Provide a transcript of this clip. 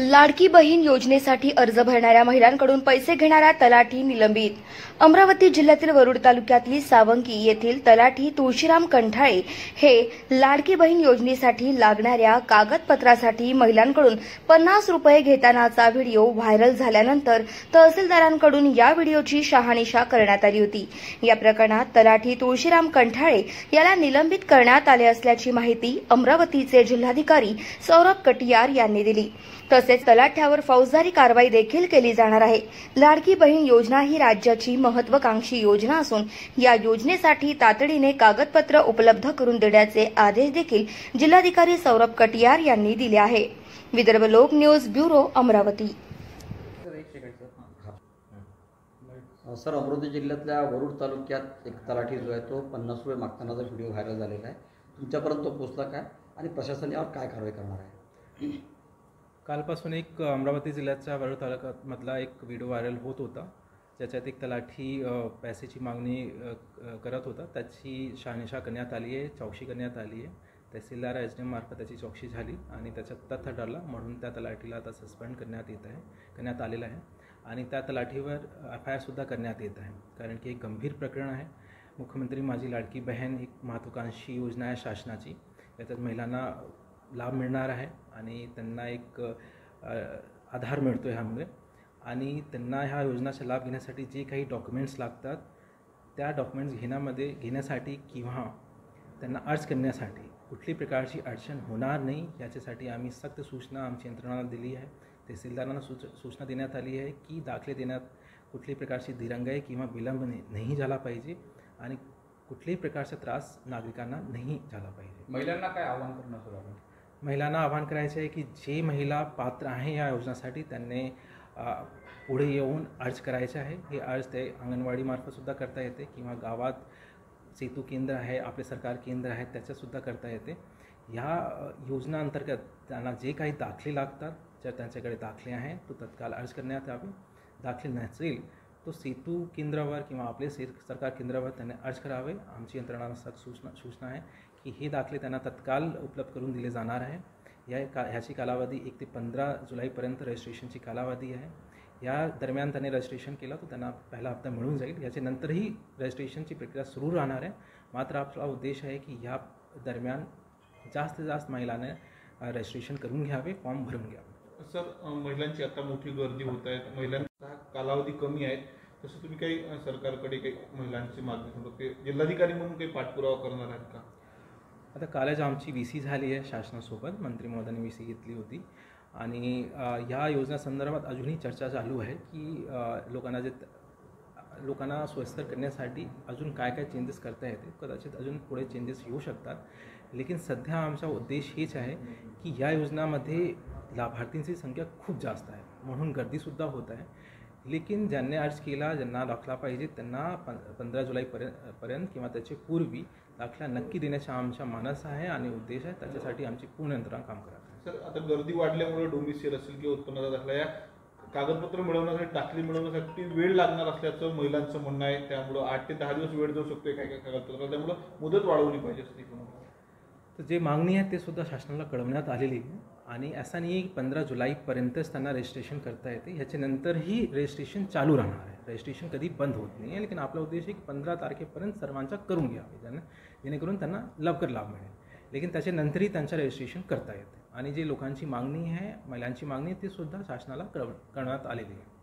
लाडकी बहीण योजनेसाठी अर्ज भरणाऱ्या महिलांकडून पैसे घेणारा तलाठी निलंबित. अमरावती जिल्ह्यातील वरुड तालुक्यातील सावंगी येथील तलाठी तुळशीराम कंठाळे हे लाडकी बहीण योजनेसाठी लागणाऱ्या कागदपत्रासाठी महिलांकडून 50 रुपये घेतानाचा व्हिडिओ व्हायरल झाल्यानंतर तहसीलदारांकडून या व्हिडिओची शहानिशा करण्यात आली होती. या प्रकरणात तलाठी तुळशीराम कंठाळे याला निलंबित करण्यात आले असल्याची माहिती अमरावतीचे जिल्हाधिकारी सौरभ कटियार यांनी दिली. तसेच तलाठ्यावर फौजदारी कारवाई देखील केली जाणार आहे. लाडकी बहीण योजना ही राज्याची महत्वाकांक्षी योजना असून या योजनेसाठी तातडीने कागदपत्र उपलब्ध करून देण्याचे आदेश देखील जिल्हाधिकारी सौरभ कटियार यांनी दिले आहे. विदर्भ लोक news bureau Amravati. Sir, Amravati जिल्ह्यातल्या वरुड तालुक्यात एक तलाठी जो आहे तो 50 रुपये मागतानाचा व्हिडिओ व्हायरल झालेला आहे. तुमच्यापर्यंत तो पोहोचला काय आणि प्रशासन यावर काय कारवाई करणार आहे? कालपासून एक अमरावती जिल्ह्याच्या वरुड तालुक्यामधला एक व्हिडिओ व्हायरल होत होता, ज्याच्यात एक तलाठी पैशाची मागणी करत होता. त्याची शहानिशा करण्यात आली आहे, चौकशी करण्यात आली आहे. तहसीलदार एसडीएम मार्फत त्याची चौकशी झाली आणि त्याच्यात तथ्य ठरला म्हणून त्या तलाठीला आता सस्पेंड करण्यात आलेलं आहे आणि त्या तलाठीवर FIR सुद्धा करण्यात येत आहे. कारण की एक गंभीर प्रकरण आहे. मुख्यमंत्री माझी लाडकी बहीण एक महत्त्वाकांक्षी योजना आहे शासनाची. याच्यात महिलांना लाभ मिळणार आहे आणि त्यांना एक आधार मिळतो ह्यामुळे. आणि त्यांना ह्या योजनेचा लाभ घेण्यासाठी जे काही डॉक्युमेंट्स लागतात त्या डॉक्युमेंट्स घेण्यासाठी किंवा त्यांना अर्ज करण्यासाठी कुठली प्रकारची अडचण होणार नाही याच्यासाठी आम्ही सक्त सूचना आमची यंत्रणाला दिली आहे. तहसीलदारांना सूचना देण्यात आली आहे की दाखले देण्यात कुठली प्रकारची दिरंगाई किंवा विलंब नाही झाला पाहिजे आणि कुठल्याही प्रकारचा त्रास नागरिकांना नाही झाला पाहिजे. महिलांना काय आवाहन करणं सुरू आहे? महिलांना आवाहन करायचे आहे की जे महिला पात्र आहे या योजनेसाठी त्यांनी पुढे येऊन अर्ज करायचे आहे. हे अर्ज ते अंगणवाडीमार्फत सुद्धा करता येते किंवा गावात सेतू केंद्र आहे, आपले सरकार केंद्र आहे त्याच्यातसुद्धा करता येते. ह्या योजनेअंतर्गत त्यांना जे काही दाखले लागतात, जर त्यांच्याकडे दाखले आहेत तो तत्काळ अर्ज करण्यात यावे. दाखले नसेल तो सेतू केंद्रावर किंवा आपले सरकार केंद्रावर त्यांनी अर्ज करावे. आमची यंत्रणाला सक्त सूचना आहे की हे दाखले त्यांना तत्काळ उपलब्ध करून दिले जाणार आहे. ह्याची कालावधी 1 ते 15 जुलैपर्यंत रजिस्ट्रेशनची कालावधी आहे. या दरम्यान त्यांनी रजिस्ट्रेशन केलं तर त्यांना पहिला हप्ता मिळून जाईल. याच्यानंतरही रजिस्ट्रेशनची प्रक्रिया सुरू राहणार आहे. मात्र आपला उद्देश आहे की ह्या दरम्यान जास्तीत जास्त महिलांनी रजिस्ट्रेशन करून घ्यावे, फॉर्म भरून घ्यावे. सर, महिलांची आता मोठी गर्दी होत आहे, महिलांचा कालावधी कमी आहे, तसं तुम्ही काही सरकारकडे काही महिलांची मागणी म्हणतो जिल्हाधिकारी म्हणून काही पाठपुरावा करणार आहेत का? आता कालच आमची VC झाली आहे शासनासोबत. मंत्री महोदयांनी VC घेतली होती आणि ह्या योजनेसंदर्भात अजूनही चर्चा चालू आहे की लोकांना सोयीस्कर करण्यासाठी अजून काय काय चेंजेस करता येते. कदाचित अजून पुढे चेंजेस येऊ शकतात. लेकिन सध्या आमचा उद्देश हेच आहे की या योजनामध्ये लाभार्थींची संख्या खूप जास्त आहे म्हणून गर्दीसुद्धा होत आहे. लेकिन ज्यांनी अर्ज केला, ज्यांना दाखला पाहिजे त्यांना 15 जुलैपर्यंत किंवा त्याच्या पूर्वी दाखला नक्की देण्याचा आमचा मानस आहे आणि उद्देश आहे. त्याच्यासाठी आमची पूर्ण यंत्रणा काम करत आहे. सर, आता गर्दी वाढल्यामुळे डोमिसाईल असेल किंवा उत्पन्नाचा दाखला या कागदपत्र मिळवण्यासाठी, दाखले मिळवण्यासाठी वेळ लागणार असल्याचं महिलांचं म्हणणं आहे. त्यामुळं 8 ते 10 दिवस वेळ जाऊ शकतो काय कागदपत्राला, त्यामुळं मुदत वाढवली पाहिजे असं तर जे मागणी आहे ते सुद्धा शासनाला कळवण्यात आलेली आहे आणि असं नाही 15 जुलैपर्यंतच त्यांना रजिस्ट्रेशन करता येते. ह्याच्यानंतरही रजिस्ट्रेशन चालू राहणार आहे. रजिस्ट्रेशन कधी बंद होत नाही आहे. लेकिन आपला उद्देश आहे की 15 तारखेपर्यंत सर्वांचा करून घ्यावे जेणेकरून त्यांना लवकर लाभ मिळेल. लेकिन त्याच्यानंतरही त्यांचं रजिस्ट्रेशन करता येते आणि जे लोकांची मागणी आहे, महिलांची मागणी आहे, ती सुद्धा शासनाला कळवण्यात आलेली आहे.